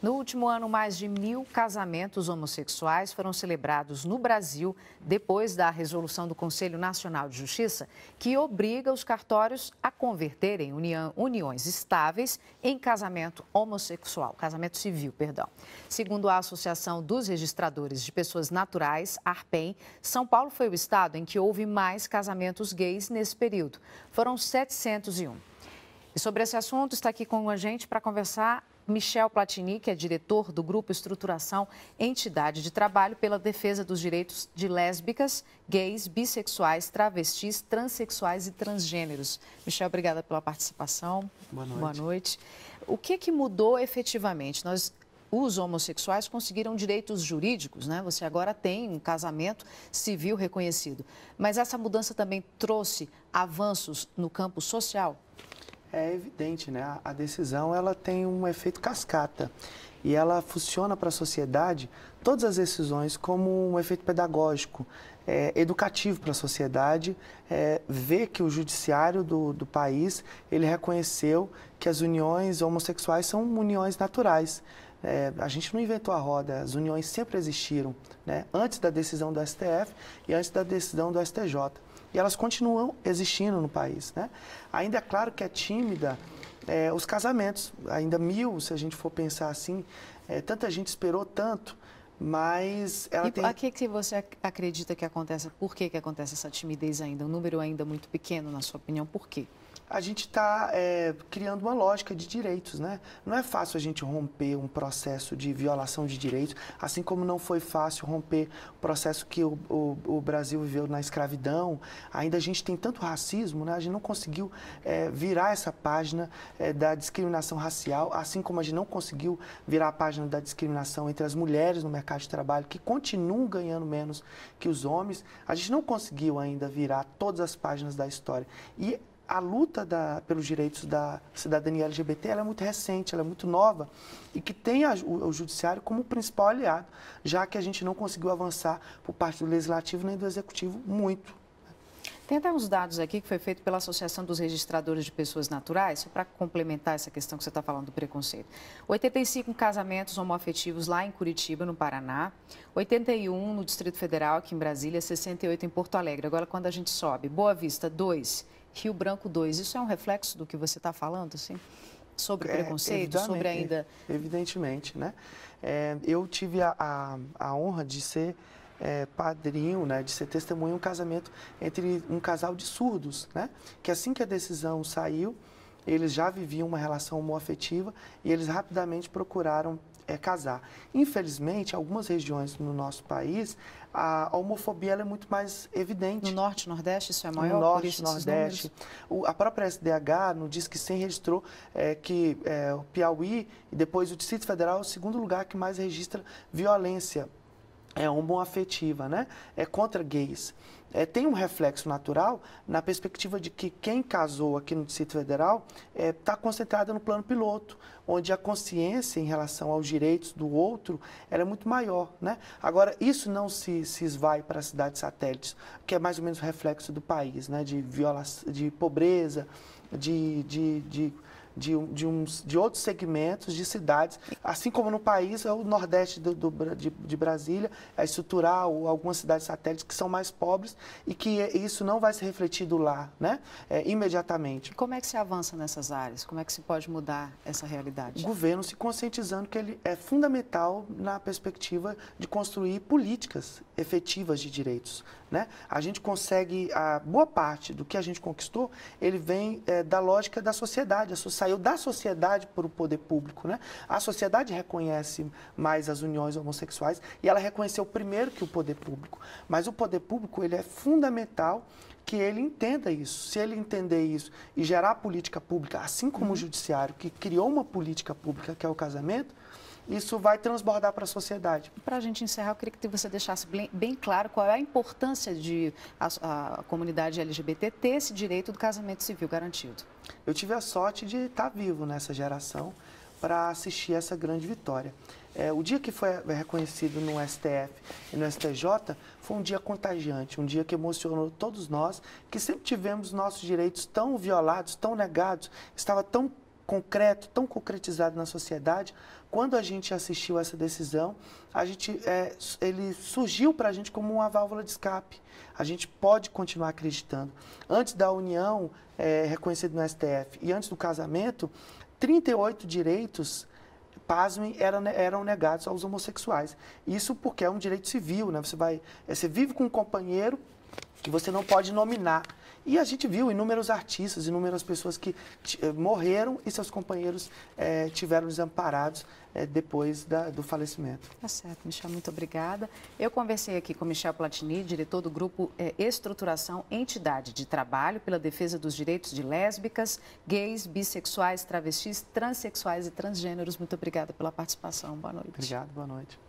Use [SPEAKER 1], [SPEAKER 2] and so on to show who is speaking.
[SPEAKER 1] No último ano, mais de 1.000 casamentos homossexuais foram celebrados no Brasil depois da resolução do Conselho Nacional de Justiça, que obriga os cartórios a converterem uniões estáveis em casamento homossexual, casamento civil, perdão. Segundo a Associação dos Registradores de Pessoas Naturais, ARPEM, São Paulo foi o estado em que houve mais casamentos gays nesse período. Foram 701. E sobre esse assunto, está aqui com a gente para conversar Michel Platini, que é diretor do Grupo Estruturação Entidade de Trabalho pela Defesa dos Direitos de Lésbicas, Gays, Bissexuais, Travestis, Transsexuais e Transgêneros. Michel, obrigada pela participação.
[SPEAKER 2] Boa noite.
[SPEAKER 1] Boa noite. O que mudou efetivamente? Os homossexuais conseguiram direitos jurídicos, né? Você agora tem um casamento civil reconhecido. Mas essa mudança também trouxe avanços no campo social?
[SPEAKER 2] É evidente, né? A decisão ela tem um efeito cascata e ela funciona para a sociedade, todas as decisões, como um efeito pedagógico, educativo para a sociedade, ver que o judiciário do país, ele reconheceu que as uniões homossexuais são uniões naturais. A gente não inventou a roda, as uniões sempre existiram, né? Antes da decisão do STF e antes da decisão do STJ. E elas continuam existindo no país, né? Ainda é claro que é tímida os casamentos, ainda 1.000, se a gente for pensar assim, tanta gente esperou tanto, mas ela tem...
[SPEAKER 1] A que você acredita que acontece? Por que acontece essa timidez ainda? Um número ainda muito pequeno, na sua opinião, por quê?
[SPEAKER 2] A gente está criando uma lógica de direitos, né? Não é fácil a gente romper um processo de violação de direitos, assim como não foi fácil romper o processo que o Brasil viveu na escravidão. Ainda a gente tem tanto racismo, né? A gente não conseguiu virar essa página da discriminação racial, assim como a gente não conseguiu virar a página da discriminação entre as mulheres no mercado de trabalho, que continuam ganhando menos que os homens. A gente não conseguiu ainda virar todas as páginas da história. E a luta pelos direitos da cidadania LGBT ela é muito recente, ela é muito nova e que tem o judiciário como principal aliado, já que a gente não conseguiu avançar por parte do Legislativo nem do Executivo muito.
[SPEAKER 1] Tem até uns dados aqui que foi feito pela Associação dos Registradores de Pessoas Naturais, só para complementar essa questão que você está falando do preconceito. 85 casamentos homoafetivos lá em Curitiba, no Paraná, 81 no Distrito Federal, aqui em Brasília, 68 em Porto Alegre. Agora, quando a gente sobe, Boa Vista, 2, Rio Branco 2, isso é um reflexo do que você está falando, assim? Sobre preconceito, sobre ainda...
[SPEAKER 2] Evidentemente, né? Eu tive a honra de ser padrinho, né, de ser testemunha de um casamento entre um casal de surdos, né? Que assim que a decisão saiu, eles já viviam uma relação homoafetiva e eles rapidamente procuraram casar. Infelizmente, algumas regiões no nosso país, a homofobia ela é muito mais evidente.
[SPEAKER 1] No Norte e Nordeste isso é maior?
[SPEAKER 2] No Norte,
[SPEAKER 1] por isso
[SPEAKER 2] Nordeste. A própria SDH no Diz que Sim registrou que o Piauí e depois o Distrito Federal é o segundo lugar que mais registra violência homoafetiva, né? Contra gays. Tem um reflexo natural na perspectiva de que quem casou aqui no Distrito Federal está concentrada no plano piloto, onde a consciência em relação aos direitos do outro ela é muito maior, né? Agora, isso não se esvai para as cidades satélites, que é mais ou menos o reflexo do país, né? De violação, de pobreza, de outros segmentos de cidades, assim como no país, o Nordeste de Brasília, é estrutural, algumas cidades satélites que são mais pobres e que isso não vai se refletido lá, né? Imediatamente.
[SPEAKER 1] Como é que se avança nessas áreas? Como é que se pode mudar essa realidade?
[SPEAKER 2] O governo se conscientizando que ele é fundamental na perspectiva de construir políticas efetivas de direitos, né? A gente consegue, a boa parte do que a gente conquistou, ele vem da lógica da sociedade, saiu da sociedade para o poder público, né? A sociedade reconhece mais as uniões homossexuais e ela reconheceu primeiro que o poder público, mas o poder público ele é fundamental que ele entenda isso. Se ele entender isso e gerar política pública, assim como o judiciário que criou uma política pública que é o casamento, isso vai transbordar para a sociedade.
[SPEAKER 1] Para a gente encerrar, eu queria que você deixasse bem claro qual é a importância de a comunidade LGBT ter esse direito do casamento civil garantido.
[SPEAKER 2] Eu tive a sorte de estar vivo nessa geração para assistir essa grande vitória. O dia que foi reconhecido no STF e no STJ foi um dia contagiante, um dia que emocionou todos nós, que sempre tivemos nossos direitos tão violados, tão negados, estava tão concreto, tão concretizado na sociedade. Quando a gente assistiu essa decisão, ele surgiu para a gente como uma válvula de escape. A gente pode continuar acreditando. Antes da união reconhecida no STF e antes do casamento, 38 direitos, pasmem, eram negados aos homossexuais. Isso porque é um direito civil, né? Você vive com um companheiro que você não pode nominar. E a gente viu inúmeros artistas, inúmeras pessoas que morreram e seus companheiros tiveram desamparados depois do falecimento.
[SPEAKER 1] Tá certo, Michel, muito obrigada. Eu conversei aqui com Michel Platini, diretor do grupo Estruturação Entidade de Trabalho pela Defesa dos Direitos de Lésbicas, Gays, Bissexuais, Travestis, Transsexuais e Transgêneros. Muito obrigada pela participação. Boa noite.
[SPEAKER 2] Obrigado, boa noite.